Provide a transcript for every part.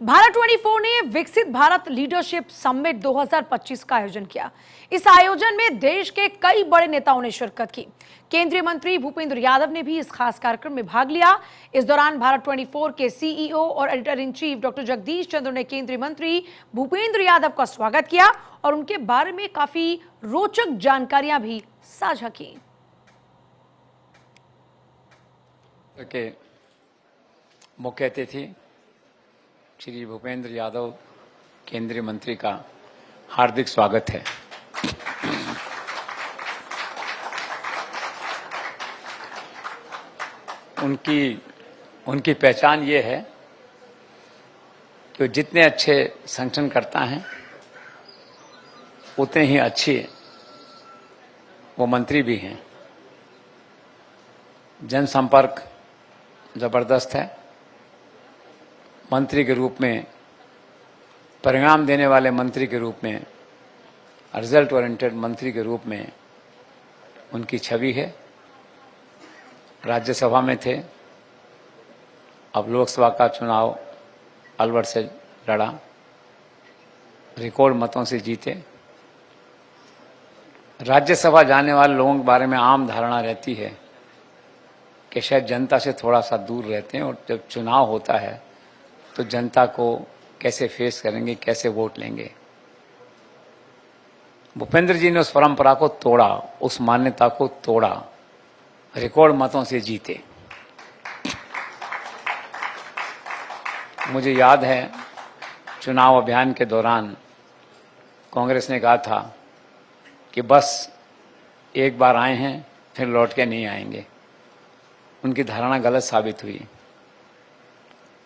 भारत 24 ने विकसित Bharat leadership summit 2025 का आयोजन किया। इस आयोजन में देश के कई बड़े नेताओं ने शिरकत की। केंद्रीय मंत्री भूपेंद्र यादव ने भी इस खास कार्यक्रम में भाग लिया। इस दौरान भारत 24 के सीईओ और editor in chief doctor Jagdish Chandra ने केंद्रीय मंत्री भूपेंद्र यादव का स्वागत किया और उनके बारे में काफी रोचक जानकारियां भी साझा की। मुख्य अतिथि श्री भूपेंद्र यादव केंद्रीय मंत्री का हार्दिक स्वागत है। उनकी पहचान ये है कि जितने अच्छे संगठन करता हैं उतने ही अच्छे वो मंत्री भी हैं। जनसंपर्क जबरदस्त है। मंत्री के रूप में, परिणाम देने वाले मंत्री के रूप में, रिजल्ट ओरिएंटेड मंत्री के रूप में उनकी छवि है। राज्यसभा में थे, अब लोकसभा का चुनाव अलवर से लड़ा, रिकॉर्ड मतों से जीते। राज्यसभा जाने वाले लोगों के बारे में आम धारणा रहती है कि शायद जनता से थोड़ा सा दूर रहते हैं और जब चुनाव होता है तो जनता को कैसे फेस करेंगे, कैसे वोट लेंगे। भूपेंद्र जी ने उस परंपरा को तोड़ा, उस मान्यता को तोड़ा, रिकॉर्ड मतों से जीते। मुझे याद है चुनाव अभियान के दौरान कांग्रेस ने कहा था कि बस एक बार आए हैं फिर लौट के नहीं आएंगे। उनकी धारणा गलत साबित हुई।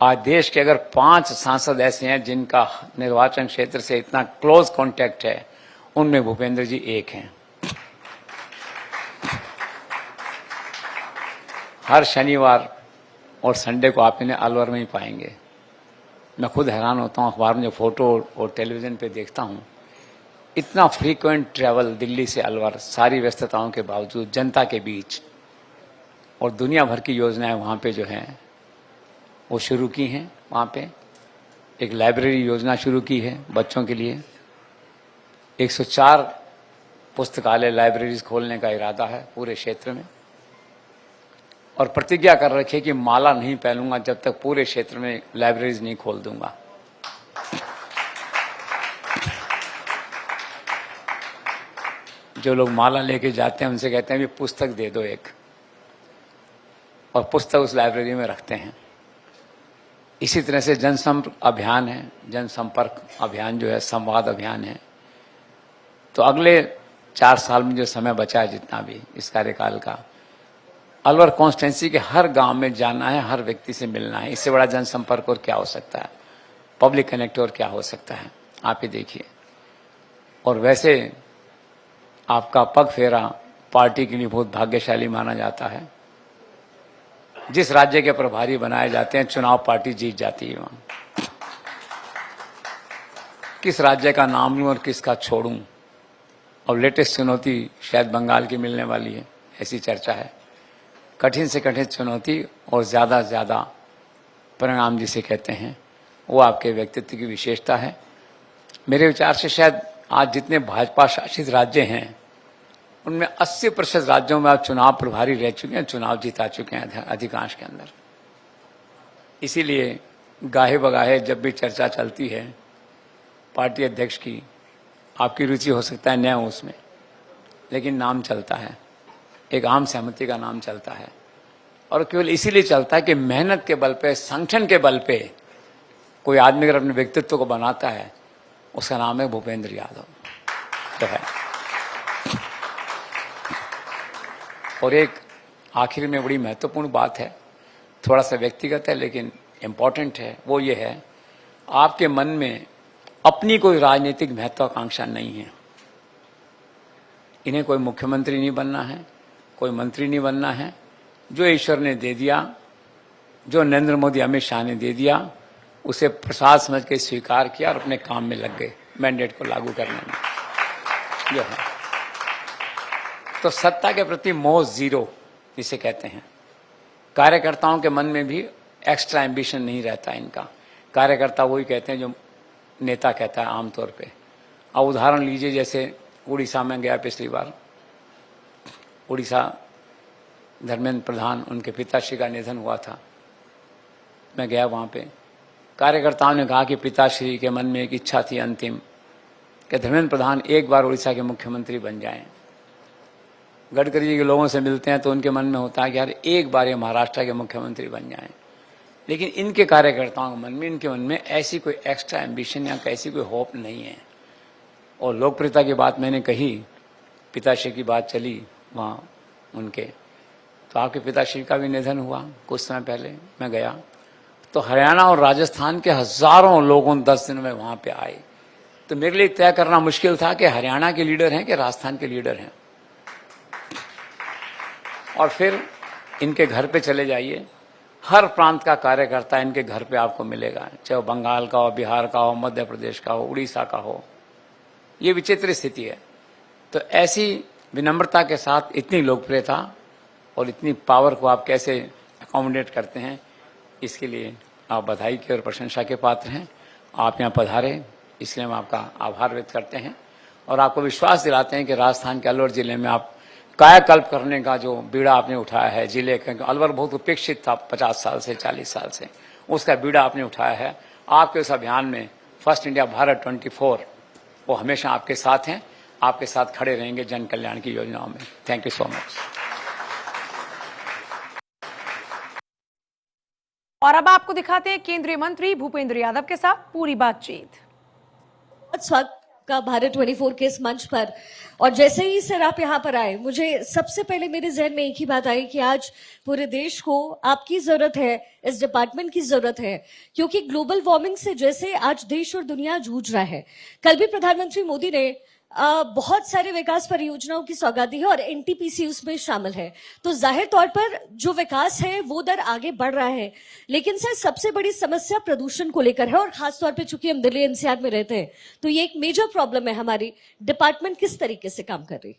आज देश के अगर 5 सांसद ऐसे हैं जिनका निर्वाचन क्षेत्र से इतना क्लोज कांटेक्ट है, उनमें भूपेंद्र जी एक हैं। हर शनिवार और संडे को आप इन्हें अलवर में ही पाएंगे। मैं खुद हैरान होता हूं, अखबार में जो फोटो और टेलीविजन पे देखता हूं, इतना फ्रीक्वेंट ट्रैवल दिल्ली से अलवर, सारी व्यस्तताओं के बावजूद जनता के बीच, और दुनिया भर की योजनाएं वहां पे जो हैं वो शुरू की हैं। वहाँ पे एक लाइब्रेरी योजना शुरू की है बच्चों के लिए। 104 पुस्तकालय लाइब्रेरीज खोलने का इरादा है पूरे क्षेत्र में, और प्रतिज्ञा कर रखी है कि माला नहीं पहनूंगा जब तक पूरे क्षेत्र में लाइब्रेरीज नहीं खोल दूंगा। जो लोग माला लेके जाते हैं उनसे कहते हैं भी पुस्तक दे दो एक, और पुस्तक उस लाइब्रेरी में रखते हैं। इसी तरह से जनसंपर्क अभियान है, जनसंपर्क अभियान जो है संवाद अभियान है। तो अगले 4 साल में जो समय बचा है, जितना भी इस कार्यकाल का, अलवर कॉन्स्टिट्यूंसी के हर गांव में जाना है, हर व्यक्ति से मिलना है। इससे बड़ा जनसंपर्क और क्या हो सकता है, पब्लिक कनेक्ट और क्या हो सकता है, आप ही देखिए। और वैसे आपका पग फेरा पार्टी के लिए बहुत भाग्यशाली माना जाता है। जिस राज्य के प्रभारी बनाए जाते हैं, चुनाव पार्टी जीत जाती है वहां। किस राज्य का नाम लूं और किसका छोड़ूं, और लेटेस्ट चुनौती शायद बंगाल की मिलने वाली है, ऐसी चर्चा है। कठिन से कठिन चुनौती और ज्यादा से ज्यादा परिणाम जिसे कहते हैं, वो आपके व्यक्तित्व की विशेषता है। मेरे विचार से शायद आज जितने भाजपा शासित राज्य हैं उनमें 80% राज्यों में आप चुनाव प्रभारी रह चुके हैं, चुनाव जिता चुके हैं अधिकांश के अंदर। इसीलिए गाहे बगाहे जब भी चर्चा चलती है पार्टी अध्यक्ष की, आपकी रुचि हो सकता है न हो उसमें, लेकिन नाम चलता है, एक आम सहमति का नाम चलता है। और केवल इसीलिए चलता है कि मेहनत के बल पे, संगठन के बल पे कोई आदमी अगर अपने व्यक्तित्व को बनाता है, उसका नाम है भूपेंद्र यादव तो है। और एक आखिर में बड़ी महत्वपूर्ण बात है, थोड़ा सा व्यक्तिगत है लेकिन इम्पोर्टेंट है, वो ये है आपके मन में अपनी कोई राजनीतिक महत्वाकांक्षा नहीं है। इन्हें कोई मुख्यमंत्री नहीं बनना है, कोई मंत्री नहीं बनना है। जो ईश्वर ने दे दिया, जो नरेंद्र मोदी अमित शाह ने दे दिया, उसे प्रसाद समझ के स्वीकार किया और अपने काम में लग गए मैंडेट को लागू करने में। यह है तो सत्ता के प्रति मोह जीरो जिसे कहते हैं। कार्यकर्ताओं के मन में भी एक्स्ट्रा एम्बिशन नहीं रहता इनका। कार्यकर्ता वही कहते हैं जो नेता कहता है आमतौर पे। अब उदाहरण लीजिए, जैसे उड़ीसा में गया पिछली बार, उड़ीसा धर्मेंद्र प्रधान, उनके पिताश्री का निधन हुआ था, मैं गया वहाँ पे। कार्यकर्ताओं ने कहा कि पिताश्री के मन में एक इच्छा थी अंतिम कि धर्मेंद्र प्रधान एक बार उड़ीसा के मुख्यमंत्री बन जाएं। गडकरी जी के लोगों से मिलते हैं तो उनके मन में होता है कि यार एक बार ये महाराष्ट्र के मुख्यमंत्री बन जाएं। लेकिन इनके कार्यकर्ताओं के मन में, इनके मन में ऐसी कोई एक्स्ट्रा एम्बिशन या ऐसी कोई होप नहीं है। और लोकप्रियता की बात मैंने कही, पिताश्री की बात चली वहाँ उनके, तो आपके पिताश्री का भी निधन हुआ कुछ समय पहले। मैं गया तो हरियाणा और राजस्थान के हजारों लोगों 10 दिन में वहाँ पे आए। तो मेरे लिए तय करना मुश्किल था कि हरियाणा के लीडर हैं कि राजस्थान के लीडर हैं। और फिर इनके घर पे चले जाइए, हर प्रांत का कार्यकर्ता इनके घर पे आपको मिलेगा, चाहे वो बंगाल का हो, बिहार का हो, मध्य प्रदेश का हो, उड़ीसा का हो। ये विचित्र स्थिति है। तो ऐसी विनम्रता के साथ इतनी लोकप्रियता और इतनी पावर को आप कैसे अकोमोडेट करते हैं, इसके लिए आप बधाई के और प्रशंसा के पात्र हैं। आप यहाँ पधारे, इसलिए हम आपका आभार व्यक्त करते हैं और आपको विश्वास दिलाते हैं कि राजस्थान के अलवर जिले में आप कायाकल्प करने का जो बीड़ा आपने उठाया है, जिले का अलवर बहुत उपेक्षित था 50 साल से 40 साल से, उसका बीड़ा आपने उठाया है। आपके उस अभियान में फर्स्ट इंडिया भारत 24 वो हमेशा आपके साथ हैं, आपके साथ खड़े रहेंगे जन कल्याण की योजनाओं में। Thank you so much. और अब आपको दिखाते हैं केंद्रीय मंत्री भूपेंद्र यादव के साथ पूरी बातचीत। स्वागत का भारत 24 के इस मंच पर। और जैसे ही सर आप यहाँ पर आए, मुझे सबसे पहले मेरे जहन में एक ही बात आई कि आज पूरे देश को आपकी जरूरत है, इस डिपार्टमेंट की जरूरत है, क्योंकि ग्लोबल वार्मिंग से जैसे आज देश और दुनिया जूझ रहा है। कल भी प्रधानमंत्री मोदी ने बहुत सारे विकास परियोजनाओं की सौगात दी है और एनटीपीसी उसमें शामिल है। तो जाहिर तौर पर जो विकास है वो दर आगे बढ़ रहा है, लेकिन सर सबसे बड़ी समस्या प्रदूषण को लेकर है। और खासतौर पे चूंकि हम दिल्ली एनसीआर में रहते हैं तो ये एक मेजर प्रॉब्लम है हमारी। डिपार्टमेंट किस तरीके से काम कर रही?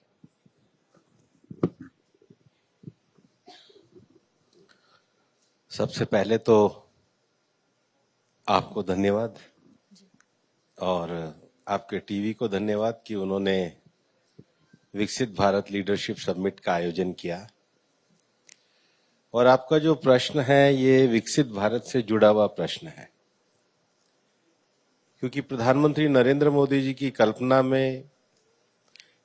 सबसे पहले तो आपको धन्यवाद और आपके टीवी को धन्यवाद कि उन्होंने विकसित भारत लीडरशिप समिट का आयोजन किया। और आपका जो प्रश्न है ये विकसित भारत से जुड़ा हुआ प्रश्न है, क्योंकि प्रधानमंत्री नरेंद्र मोदी जी की कल्पना में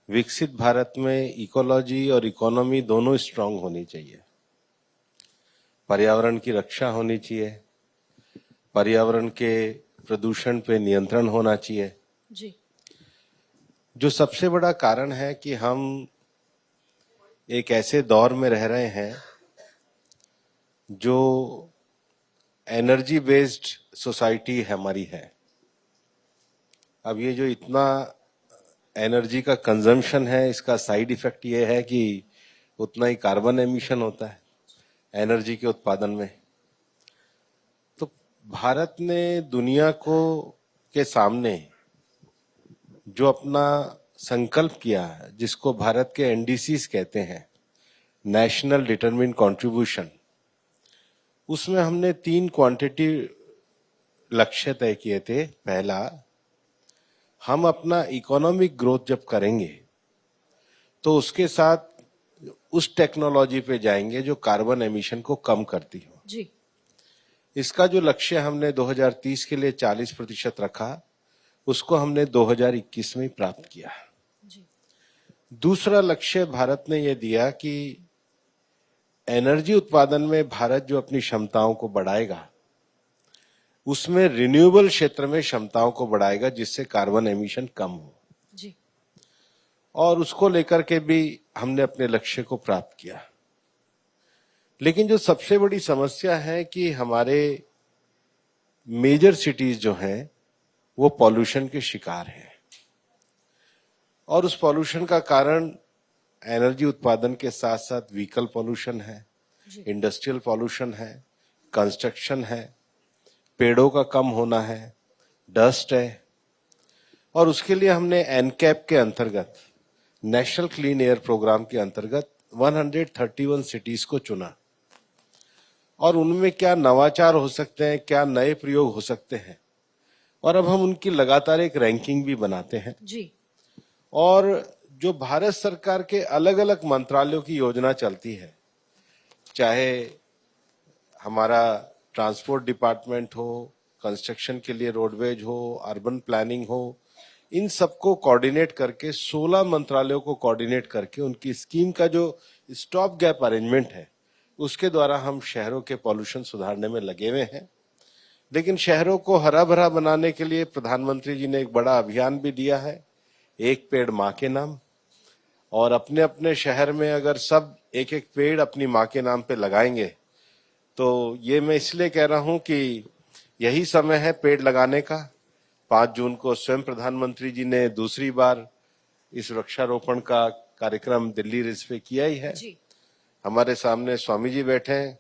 विकसित भारत में इकोलॉजी और इकोनॉमी दोनों स्ट्रांग होनी चाहिए। पर्यावरण की रक्षा होनी चाहिए, पर्यावरण के प्रदूषण पे नियंत्रण होना चाहिए जी। जो सबसे बड़ा कारण है कि हम एक ऐसे दौर में रह रहे हैं जो एनर्जी बेस्ड सोसाइटी हमारी है। अब ये जो इतना एनर्जी का कंजम्पशन है, इसका साइड इफेक्ट ये है कि उतना ही कार्बन एमिशन होता है एनर्जी के उत्पादन में। तो भारत ने दुनिया को के सामने जो अपना संकल्प किया है, जिसको भारत के एनडीसीज कहते हैं, नेशनल डिटरमिन्ड कंट्रीब्यूशन, उसमें हमने 3 क्वांटिटी लक्ष्य तय किए थे। पहला, हम अपना इकोनॉमिक ग्रोथ जब करेंगे तो उसके साथ उस टेक्नोलॉजी पे जाएंगे जो कार्बन एमिशन को कम करती हो जी। इसका जो लक्ष्य हमने 2030 के लिए 40% रखा, उसको हमने 2021 में प्राप्त किया। जी। दूसरा लक्ष्य भारत ने यह दिया कि एनर्जी उत्पादन में भारत जो अपनी क्षमताओं को बढ़ाएगा, उसमें रिन्यूएबल क्षेत्र में क्षमताओं को बढ़ाएगा जिससे कार्बन एमिशन कम हो। जी। और उसको लेकर के भी हमने अपने लक्ष्य को प्राप्त किया। लेकिन जो सबसे बड़ी समस्या है कि हमारे मेजर सिटीज जो हैं वो पॉल्यूशन के शिकार हैं, और उस पॉल्यूशन का कारण एनर्जी उत्पादन के साथ साथ व्हीकल पॉल्यूशन है, इंडस्ट्रियल पॉल्यूशन है, कंस्ट्रक्शन है, पेड़ों का कम होना है, डस्ट है। और उसके लिए हमने एनकैप के अंतर्गत, नेशनल क्लीन एयर प्रोग्राम के अंतर्गत 131 सिटीज को चुना और उनमें क्या नवाचार हो सकते हैं, क्या नए प्रयोग हो सकते हैं, और अब हम उनकी लगातार एक रैंकिंग भी बनाते हैं। जी। और जो भारत सरकार के अलग अलग मंत्रालयों की योजना चलती है, चाहे हमारा ट्रांसपोर्ट डिपार्टमेंट हो, कंस्ट्रक्शन के लिए रोडवेज हो, अर्बन प्लानिंग हो, इन सबको कोऑर्डिनेट करके 16 मंत्रालयों को कोऑर्डिनेट करके उनकी स्कीम का जो स्टॉप गैप अरेंजमेंट है उसके द्वारा हम शहरों के पॉल्यूशन सुधारने में लगे हुए हैं। लेकिन शहरों को हरा भरा बनाने के लिए प्रधानमंत्री जी ने एक बड़ा अभियान भी दिया है, एक पेड़ माँ के नाम। और अपने अपने शहर में अगर सब एक एक पेड़ अपनी माँ के नाम पे लगाएंगे तो ये मैं इसलिए कह रहा हूं कि यही समय है पेड़ लगाने का। 5 जून को स्वयं प्रधानमंत्री जी ने दूसरी बार इस वृक्षारोपण का कार्यक्रम दिल्ली रिज पे किया ही है। जी। हमारे सामने स्वामी जी बैठे हैं,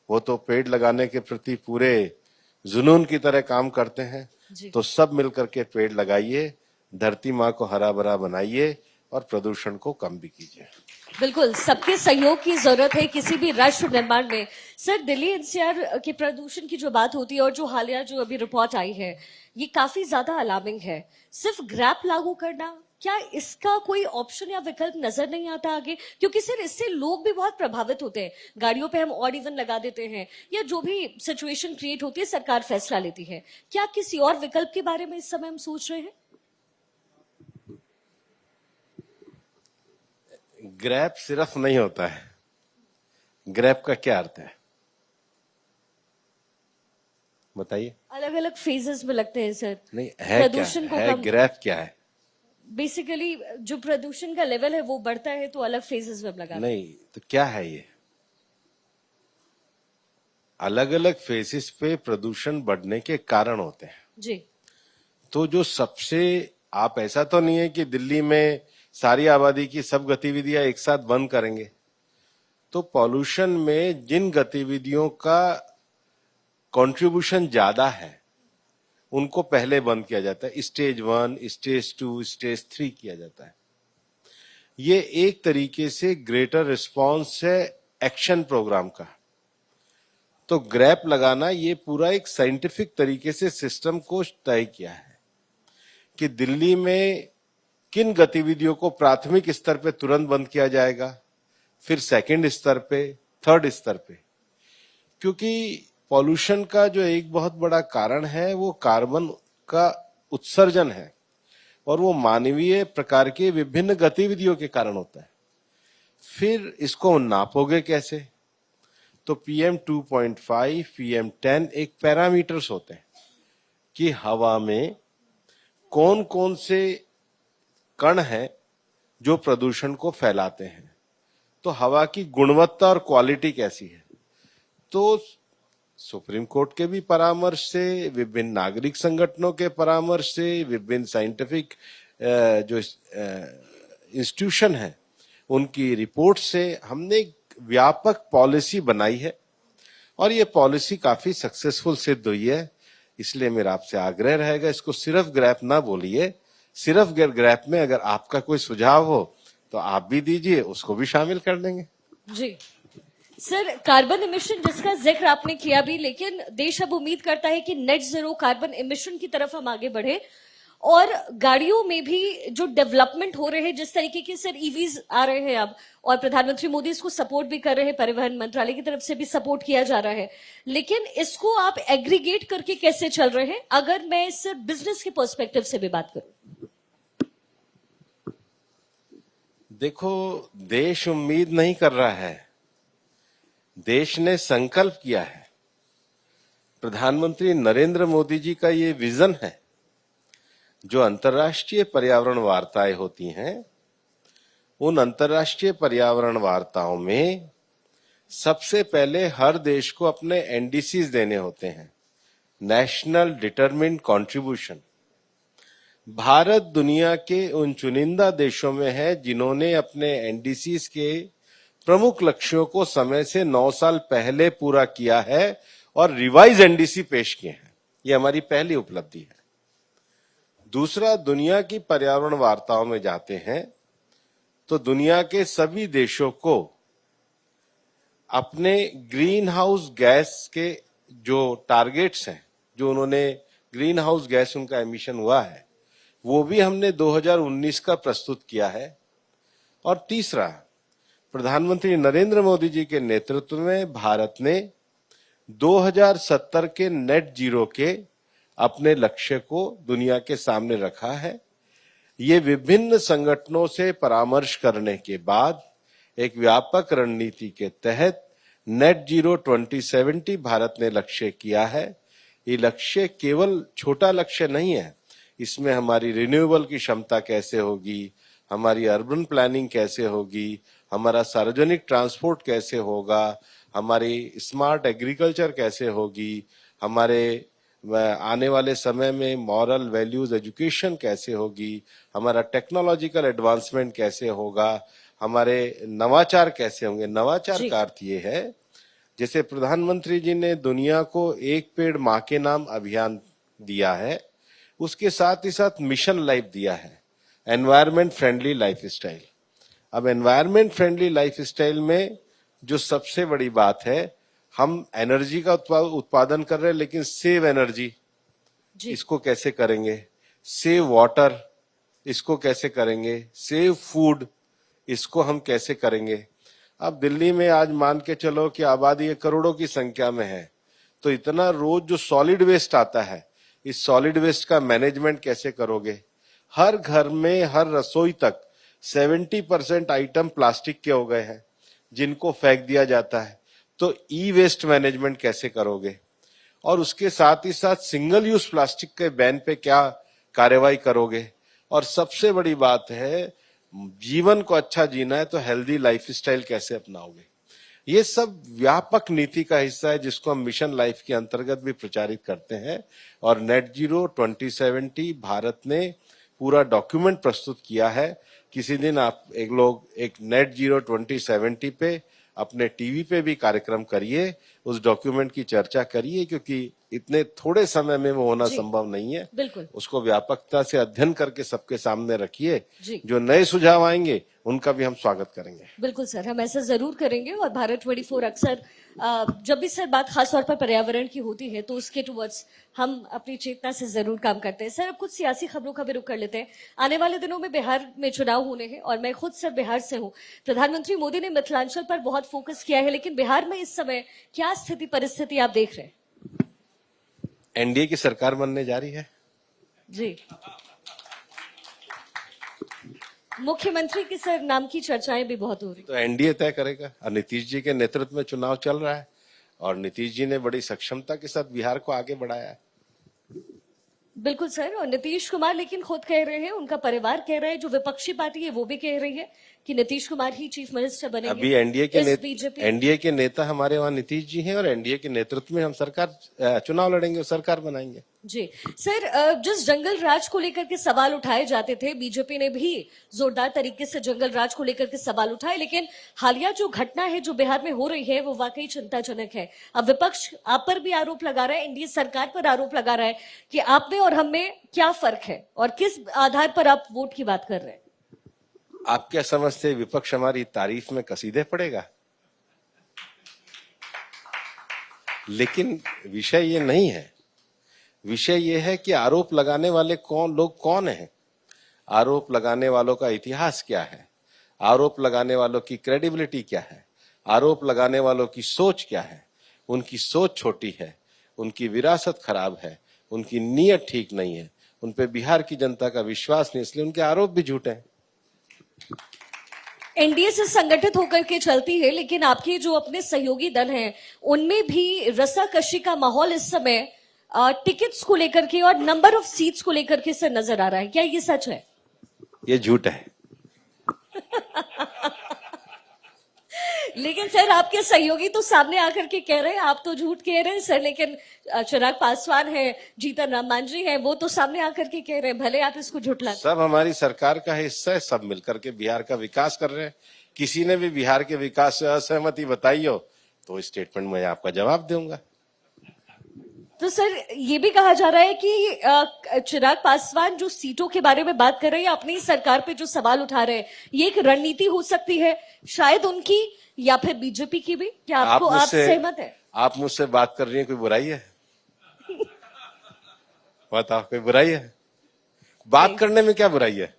वो तो पेड़ लगाने के प्रति पूरे जुनून की तरह काम करते हैं। तो सब मिलकर के पेड़ लगाइए, धरती माँ को हरा भरा बनाइए और प्रदूषण को कम भी कीजिए। बिल्कुल, सबके सहयोग की जरूरत है किसी भी राष्ट्र निर्माण में। सर, दिल्ली एनसीआर के प्रदूषण की जो बात होती है और जो हालिया जो अभी रिपोर्ट आई है, ये काफी ज्यादा अलार्मिंग है। सिर्फ ग्रैप लागू करना, क्या इसका कोई ऑप्शन या विकल्प नजर नहीं आता आगे? क्योंकि सर इससे लोग भी बहुत प्रभावित होते हैं। गाड़ियों पे हम ऑड इवन लगा देते हैं या जो भी सिचुएशन क्रिएट होती है सरकार फैसला लेती है। क्या किसी और विकल्प के बारे में इस समय हम सोच रहे हैं? ग्रैप सिर्फ नहीं होता है। ग्रैप का क्या अर्थ है बताइए? अलग अलग फेजेस में लगते हैं सर। नहीं है, प्रदूषण क्या को है? कम, ग्रैप क्या है? बेसिकली जो प्रदूषण का लेवल है वो बढ़ता है तो अलग फेजेस में लगाते हैं। नहीं तो क्या है ये? अलग अलग फेजेस पे प्रदूषण बढ़ने के कारण होते हैं। जी। तो जो सबसे, आप ऐसा तो नहीं है कि दिल्ली में सारी आबादी की सब गतिविधियां एक साथ बंद करेंगे। तो पॉल्यूशन में जिन गतिविधियों का कंट्रीब्यूशन ज्यादा है उनको पहले बंद किया जाता है। स्टेज 1, स्टेज 2, स्टेज 3 किया जाता है। ये एक तरीके से ग्रेटर रिस्पांस है एक्शन प्रोग्राम का। तो ग्रैप लगाना ये पूरा एक साइंटिफिक तरीके से सिस्टम को तय किया है कि दिल्ली में किन गतिविधियों को प्राथमिक स्तर पे तुरंत बंद किया जाएगा, फिर सेकंड स्तर पे, थर्ड स्तर पे। क्योंकि पॉल्यूशन का जो एक बहुत बड़ा कारण है वो कार्बन का उत्सर्जन है और वो मानवीय प्रकार की विभिन्न गतिविधियों के कारण होता है। फिर इसको नापोगे कैसे? तो PM 2.5, PM 10 एक पैरामीटर्स होते हैं कि हवा में कौन कौन से कण हैं जो प्रदूषण को फैलाते हैं। तो हवा की गुणवत्ता और क्वालिटी कैसी है। तो सुप्रीम कोर्ट के भी परामर्श से, विभिन्न नागरिक संगठनों के परामर्श से, विभिन्न साइंटिफिक जो इंस्टीट्यूशन है उनकी रिपोर्ट से हमने एक व्यापक पॉलिसी बनाई है और ये पॉलिसी काफी सक्सेसफुल सिद्ध हुई है। इसलिए मेरा आपसे आग्रह रहेगा, इसको सिर्फ ग्रैप ना बोलिए। सिर्फ ग्रैप में अगर आपका कोई सुझाव हो तो आप भी दीजिए, उसको भी शामिल कर देंगे। जी सर, कार्बन इमिशन जिसका जिक्र आपने किया भी, लेकिन देश अब उम्मीद करता है कि नेट जीरो कार्बन इमिशन की तरफ हम आगे बढ़े और गाड़ियों में भी जो डेवलपमेंट हो रहे हैं, जिस तरीके के सर ईवीज आ रहे हैं अब, और प्रधानमंत्री मोदी इसको सपोर्ट भी कर रहे हैं, परिवहन मंत्रालय की तरफ से भी सपोर्ट किया जा रहा है। लेकिन इसको आप एग्रीगेट करके कैसे चल रहे हैं, अगर मैं इस बिजनेस के पर्सपेक्टिव से भी बात करूं? देखो, देश उम्मीद नहीं कर रहा है, देश ने संकल्प किया है। प्रधानमंत्री नरेंद्र मोदी जी का ये विजन है। जो अंतर्राष्ट्रीय पर्यावरण वार्ताएं होती हैं, उन अंतर्राष्ट्रीय पर्यावरण वार्ताओं में सबसे पहले हर देश को अपने एनडीसीज देने होते हैं, नेशनल डिटरमिन्ड कंट्रीब्यूशन। भारत दुनिया के उन चुनिंदा देशों में है जिन्होंने अपने एनडीसीज के प्रमुख लक्ष्यों को समय से 9 साल पहले पूरा किया है और रिवाइज एनडीसी पेश किए हैं। ये हमारी पहली उपलब्धि है। दूसरा, दुनिया की पर्यावरण वार्ताओं में जाते हैं तो दुनिया के सभी देशों को अपने ग्रीन हाउस गैस के जो टारगेट्स हैं, जो उन्होंने ग्रीन हाउस गैस उनका एमिशन हुआ है, वो भी हमने 2019 का प्रस्तुत किया है। और तीसरा, प्रधानमंत्री नरेंद्र मोदी जी के नेतृत्व में भारत ने 2070 के नेट जीरो के अपने लक्ष्य को दुनिया के सामने रखा है। ये विभिन्न संगठनों से परामर्श करने के बाद एक व्यापक रणनीति के तहत नेट जीरो 2070 भारत ने लक्ष्य किया है। ये लक्ष्य केवल छोटा लक्ष्य नहीं है, इसमें हमारी रिन्यूएबल की क्षमता कैसे होगी, हमारी अर्बन प्लानिंग कैसे होगी, हमारा सार्वजनिक ट्रांसपोर्ट कैसे होगा, हमारी स्मार्ट एग्रीकल्चर कैसे होगी, हमारे आने वाले समय में मॉरल वैल्यूज एजुकेशन कैसे होगी, हमारा टेक्नोलॉजिकल एडवांसमेंट कैसे होगा, हमारे नवाचार कैसे होंगे। नवाचार का अर्थ ये है, जैसे प्रधानमंत्री जी ने दुनिया को एक पेड़ माँ के नाम अभियान दिया है, उसके साथ ही साथ मिशन लाइफ दिया है, एनवायरमेंट फ्रेंडली लाइफस्टाइल। अब एनवायरमेंट फ्रेंडली लाइफस्टाइल में जो सबसे बड़ी बात है, हम एनर्जी का उत्पादन कर रहे हैं, लेकिन सेव एनर्जी इसको कैसे करेंगे, सेव वाटर इसको कैसे करेंगे, सेव फूड इसको हम कैसे करेंगे। अब दिल्ली में आज मान के चलो कि आबादी करोड़ों की संख्या में है, तो इतना रोज जो सॉलिड वेस्ट आता है, इस सॉलिड वेस्ट का मैनेजमेंट कैसे करोगे। हर घर में हर रसोई तक 70% आइटम प्लास्टिक के हो गए हैं जिनको फेंक दिया जाता है, तो ई वेस्ट मैनेजमेंट कैसे करोगे। और उसके साथ ही साथ सिंगल यूज प्लास्टिक के बैन पे क्या कार्रवाई करोगे। और सबसे बड़ी बात है, जीवन को अच्छा जीना है तो हेल्दी लाइफस्टाइल कैसे अपनाओगे। ये सब व्यापक नीति का हिस्सा है जिसको हम मिशन लाइफ के अंतर्गत भी प्रचारित करते हैं। और नेट जीरो 2070 भारत ने पूरा डॉक्यूमेंट प्रस्तुत किया है। किसी दिन आप एक नेट जीरो 2070 पे अपने टीवी पे भी कार्यक्रम करिए, उस डॉक्यूमेंट की चर्चा करिए, क्योंकि इतने थोड़े समय में वो होना संभव नहीं है। बिल्कुल, उसको व्यापकता से अध्ययन करके सबके सामने रखिए। जो नए सुझाव आएंगे उनका भी हम स्वागत करेंगे। बिल्कुल सर, हम ऐसा जरूर करेंगे। और भारत 24 अक्सर जब भी सर बात खासतौर पर पर्यावरण की होती है तो उसके टुवर्ड्स हम अपनी चेतना से जरूर काम करते हैं। सर, अब कुछ सियासी खबरों का भी रुख कर लेते हैं। आने वाले दिनों में बिहार में चुनाव होने हैं और मैं खुद सर बिहार से हूँ। प्रधानमंत्री मोदी ने मिथिलांचल पर बहुत फोकस किया है, लेकिन बिहार में इस समय क्या स्थिति परिस्थिति आप देख रहे हैं? एनडीए की सरकार बनने जा रही है जी। मुख्यमंत्री के सर नाम की चर्चाएं भी बहुत हो रही, तो एनडीए तय करेगा। और नीतीश जी के नेतृत्व में चुनाव चल रहा है और नीतीश जी ने बड़ी सक्षमता के साथ बिहार को आगे बढ़ाया है। बिल्कुल सर। और नीतीश कुमार लेकिन खुद कह रहे हैं, उनका परिवार कह रहा है, जो विपक्षी पार्टी है वो भी कह रही है कि नीतीश कुमार ही चीफ मिनिस्टर बनेंगे। अभी एनडीए के नेता हमारे वहाँ नीतीश जी हैं और एनडीए के नेतृत्व में हम सरकार चुनाव लड़ेंगे और सरकार बनाएंगे। जी सर, जिस जंगल राज को लेकर के सवाल उठाए जाते थे, बीजेपी ने भी जोरदार तरीके से जंगल राज को लेकर के सवाल उठाए, लेकिन हालिया जो घटना है जो बिहार में हो रही है वो वाकई चिंताजनक है। अब विपक्ष आप पर भी आरोप लगा रहा है, एनडीए सरकार पर आरोप लगा रहा है कि आप में और हम में क्या फर्क है और किस आधार पर आप वोट की बात कर रहे हैं। आप क्या समझते हैं विपक्ष हमारी तारीफ में कसीदे पड़ेगा? लेकिन विषय ये नहीं है। विषय ये है कि आरोप लगाने वाले लोग कौन हैं, आरोप लगाने वालों का इतिहास क्या है, आरोप लगाने वालों की क्रेडिबिलिटी क्या है, आरोप लगाने वालों की सोच क्या है। उनकी सोच छोटी है, उनकी विरासत खराब है, उनकी नीयत ठीक नहीं है, उन पे बिहार की जनता का विश्वास नहीं, इसलिए उनके आरोप भी झूठे हैं। एनडीए से संगठित होकर के चलती है, लेकिन आपके जो अपने सहयोगी दल हैं उनमें भी रस्साकशी का माहौल इस समय टिकट्स को लेकर के और नंबर ऑफ सीट्स को लेकर के सर नजर आ रहा है। क्या ये सच है? ये झूठ है। लेकिन सर आपके सहयोगी तो सामने आकर के कह रहे हैं, आप तो झूठ कह रहे हैं सर, लेकिन चिराग पासवान है, जीतन राम मांझी है, वो तो सामने आकर के कह रहे हैं, भले आप इसको झुठला। सब हमारी सरकार का हिस्सा है, सब मिलकर के बिहार का विकास कर रहे हैं। किसी ने भी बिहार के विकास से असहमति बताई हो तो स्टेटमेंट में आपका जवाब दूंगा। तो सर ये भी कहा जा रहा है कि चिराग पासवान जो सीटों के बारे में बात कर रहे हैं, अपनी सरकार पे जो सवाल उठा रहे हैं, ये एक रणनीति हो सकती है। शायद उनकी या फिर बीजेपी की भी? क्या आप आपको आप मुझसे सहमत है? आप मुझसे बात कर रही हैं, कोई बुराई है? बताओ, कोई बुराई है? बात नहीं। करने में क्या बुराई है?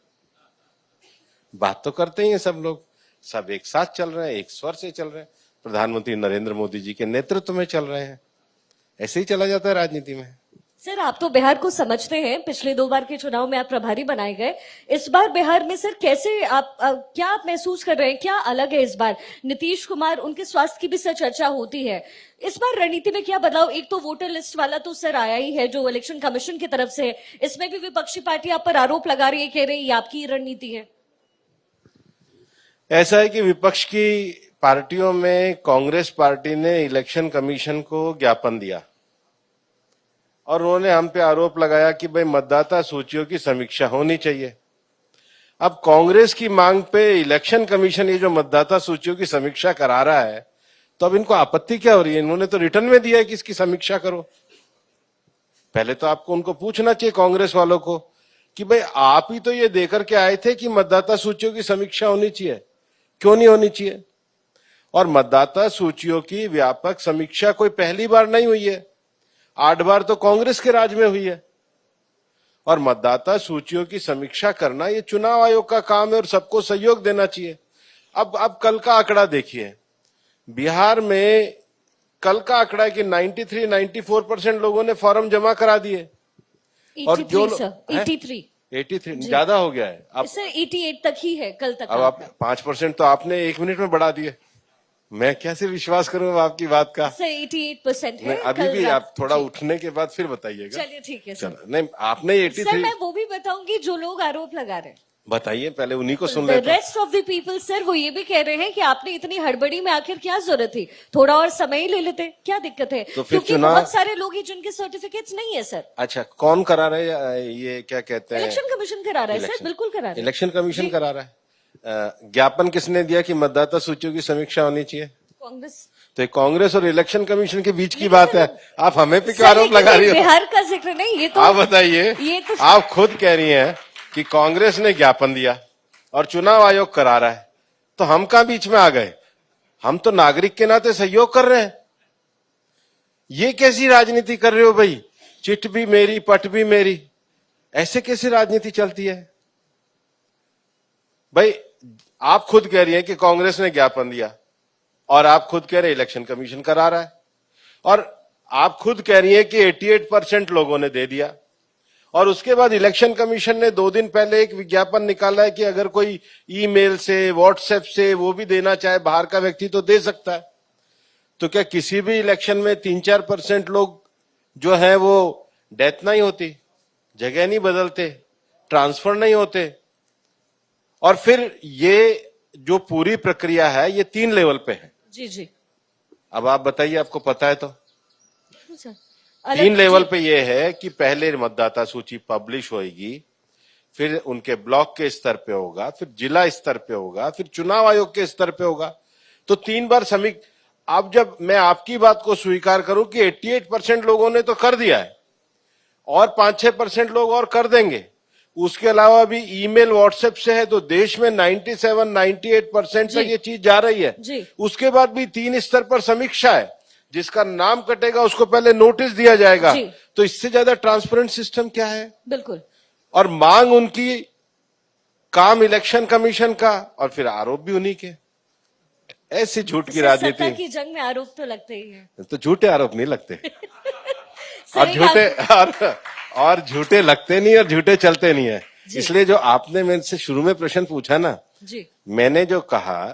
बात तो करते ही हैं सब लोग, सब एक साथ चल रहे हैं, एक स्वर से चल रहे हैं, प्रधानमंत्री नरेंद्र मोदी जी के नेतृत्व में चल रहे हैं। ऐसे ही चला जाता है राजनीति में। सर, आप तो बिहार को समझते हैं, पिछले 2 बार के चुनाव में आप प्रभारी बनाए गए। इस बार बिहार में सर कैसे क्या आप महसूस कर रहे हैं, क्या अलग है इस बार? नीतीश कुमार, उनके स्वास्थ्य की भी सर चर्चा होती है। इस बार रणनीति में क्या बदलाव? एक तो वोटर लिस्ट वाला तो सर आया ही है, जो इलेक्शन कमीशन की तरफ से है। इसमें भी विपक्षी पार्टी आप पर आरोप लगा रही है, कह रही है ये आपकी रणनीति है। ऐसा है कि विपक्ष की पार्टियों में कांग्रेस पार्टी ने इलेक्शन कमीशन को ज्ञापन दिया और उन्होंने हम पे आरोप लगाया कि भाई मतदाता सूचियों की समीक्षा होनी चाहिए। अब कांग्रेस की मांग पे इलेक्शन कमीशन ये जो मतदाता सूचियों की समीक्षा करा रहा है, तो अब इनको आपत्ति क्या हो रही है? इन्होंने तो रिटर्न में दिया है कि इसकी समीक्षा करो। पहले तो आपको उनको पूछना चाहिए कांग्रेस वालों को कि भाई आप ही तो ये देकर के आए थे कि मतदाता सूचियों की समीक्षा होनी चाहिए, क्यों नहीं होनी चाहिए? और मतदाता सूचियों की व्यापक समीक्षा कोई पहली बार नहीं हुई है, 8 बार तो कांग्रेस के राज में हुई है। और मतदाता सूचियों की समीक्षा करना ये चुनाव आयोग का काम है और सबको सहयोग देना चाहिए। अब कल का आंकड़ा देखिए, बिहार में कल का आंकड़ा है कि 93-94% लोगों ने फॉर्म जमा करा दिए। और जो 83 सर, 83 ज्यादा हो गया है। अब सर 88 तक ही है कल तक। अब आप 5% तो आपने 1 मिनट में बढ़ा दिए। मैं कैसे विश्वास करूं आपकी बात का? सर 88% है। अभी भी आप थोड़ा उठने के बाद फिर बताइएगा। चलिए ठीक है सर। चलो, नहीं आपने 83 सर मैं वो भी बताऊंगी जो लोग आरोप लगा रहे हैं। बताइए, पहले उन्हीं को सुन द लेते हैं। Rest of the people sir वो ये भी कह रहे हैं कि आपने इतनी हड़बड़ी में आखिर क्या जरूरत थी, थोड़ा और समय ही ले लेते, क्या दिक्कत है? तो फिर क्योंकि बहुत सारे लोग हैं जिनके सर्टिफिकेट्स नहीं है सर। अच्छा, कौन करा रहा है ये, क्या कहते हैं? इलेक्शन कमीशन करा रहा है सर, इलेक्शन। बिल्कुल करा रहा है। इलेक्शन कमीशन करा रहा है। ज्ञापन किसने दिया कि मतदाता सूचियों की समीक्षा होनी चाहिए? कांग्रेस। तो ये कांग्रेस और इलेक्शन कमीशन के बीच की लेकिन बात सर, है, आप हमें पे क्यों सर, आरोप लेकिन लगा रही हो? बिहार का जिक्र नहीं, ये तो आप बताइए, ये तो आप खुद कह रही हैं कि कांग्रेस ने ज्ञापन दिया और चुनाव आयोग करा रहा है, तो हम कहां बीच में आ गए? हम तो नागरिक के नाते सहयोग कर रहे हैं। ये कैसी राजनीति कर रहे हो भाई? चिट भी मेरी पट भी मेरी, ऐसे कैसी राजनीति चलती है भाई? आप खुद कह रही हैं कि कांग्रेस ने ज्ञापन दिया और आप खुद कह रहे हैं इलेक्शन कमीशन करा रहा है, और आप खुद कह रही हैं कि 88% लोगों ने दे दिया, और उसके बाद इलेक्शन कमीशन ने 2 दिन पहले एक विज्ञापन निकाला है कि अगर कोई ईमेल से, व्हाट्सएप से वो भी देना चाहे, बाहर का व्यक्ति तो दे सकता है। तो क्या किसी भी इलेक्शन में 3-4% लोग जो है वो डेथ नहीं होती, जगह नहीं बदलते, ट्रांसफर नहीं होते? और फिर ये जो पूरी प्रक्रिया है ये 3 लेवल पे है। जी जी। अब आप बताइए, आपको पता है तो? सर, 3 लेवल पे ये है कि पहले मतदाता सूची पब्लिश होगी, फिर उनके ब्लॉक के स्तर पे होगा, फिर जिला स्तर पे होगा, फिर चुनाव आयोग के स्तर पे होगा। तो 3 बार अब जब मैं आपकी बात को स्वीकार करूं कि 88% लोगों ने तो कर दिया है और 5-6% लोग और कर देंगे, उसके अलावा भी ईमेल व्हाट्सएप से है, तो देश में 97-98% तक ये चीज जा रही है। उसके बाद भी 3 स्तर पर समीक्षा है, जिसका नाम कटेगा उसको पहले नोटिस दिया जाएगा। तो इससे ज्यादा ट्रांसपेरेंट सिस्टम क्या है? बिल्कुल। और मांग उनकी, काम इलेक्शन कमीशन का, और फिर आरोप भी उन्हीं के। ऐसी झूठ की राजनीति। सत्ता की जंग में आरोप तो लगते ही है। तो झूठे आरोप नहीं लगते और झूठे लगते नहीं और झूठे चलते नहीं है। इसलिए जो आपने मेरे से शुरू में प्रश्न पूछा ना जी, मैंने जो कहा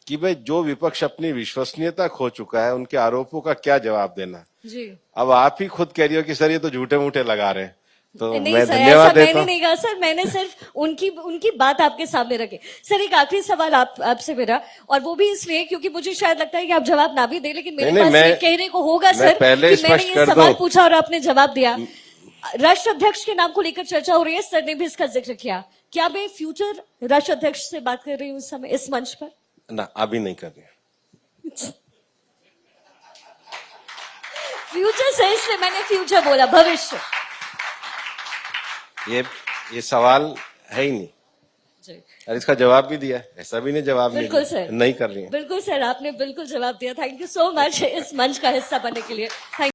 कि भाई जो विपक्ष अपनी विश्वसनीयता खो चुका है, उनके आरोपों का क्या जवाब देना जी। अब आप ही खुद कह रही हो कि सर ये तो झूठे मूठे लगा रहे हैं, तो नहीं मैं सर, धन्यवाद ऐसा देता मैंने हूं। नहीं कहा सर, मैंने सिर्फ उनकी बात आपके सामने रखी। सर एक आखिरी सवाल आपसे मेरा, और वो भी इसलिए क्योंकि मुझे शायद लगता है कि आप जवाब ना भी दे, लेकिन मेरे पास ये कहने को होगा सर पहले कि मैंने ये सवाल पूछा और आपने जवाब दिया। राष्ट्राध्यक्ष के नाम को लेकर चर्चा हो रही है, सर ने भी इसका जिक्र किया। क्या मैं फ्यूचर राष्ट्राध्यक्ष से बात कर रही हूँ इस समय इस मंच पर? ना, अभी नहीं कर रहे। फ्यूचर से, इसलिए मैंने फ्यूचर बोला, भविष्य। ये सवाल है ही नहीं। जी और इसका जवाब भी दिया है, ऐसा भी नहीं जवाब नहीं बिल्कुल दिया, सर। नहीं कर रही है। बिल्कुल सर, आपने बिल्कुल जवाब दिया। थैंक यू सो मच इस मंच का हिस्सा बनने के लिए। थैंक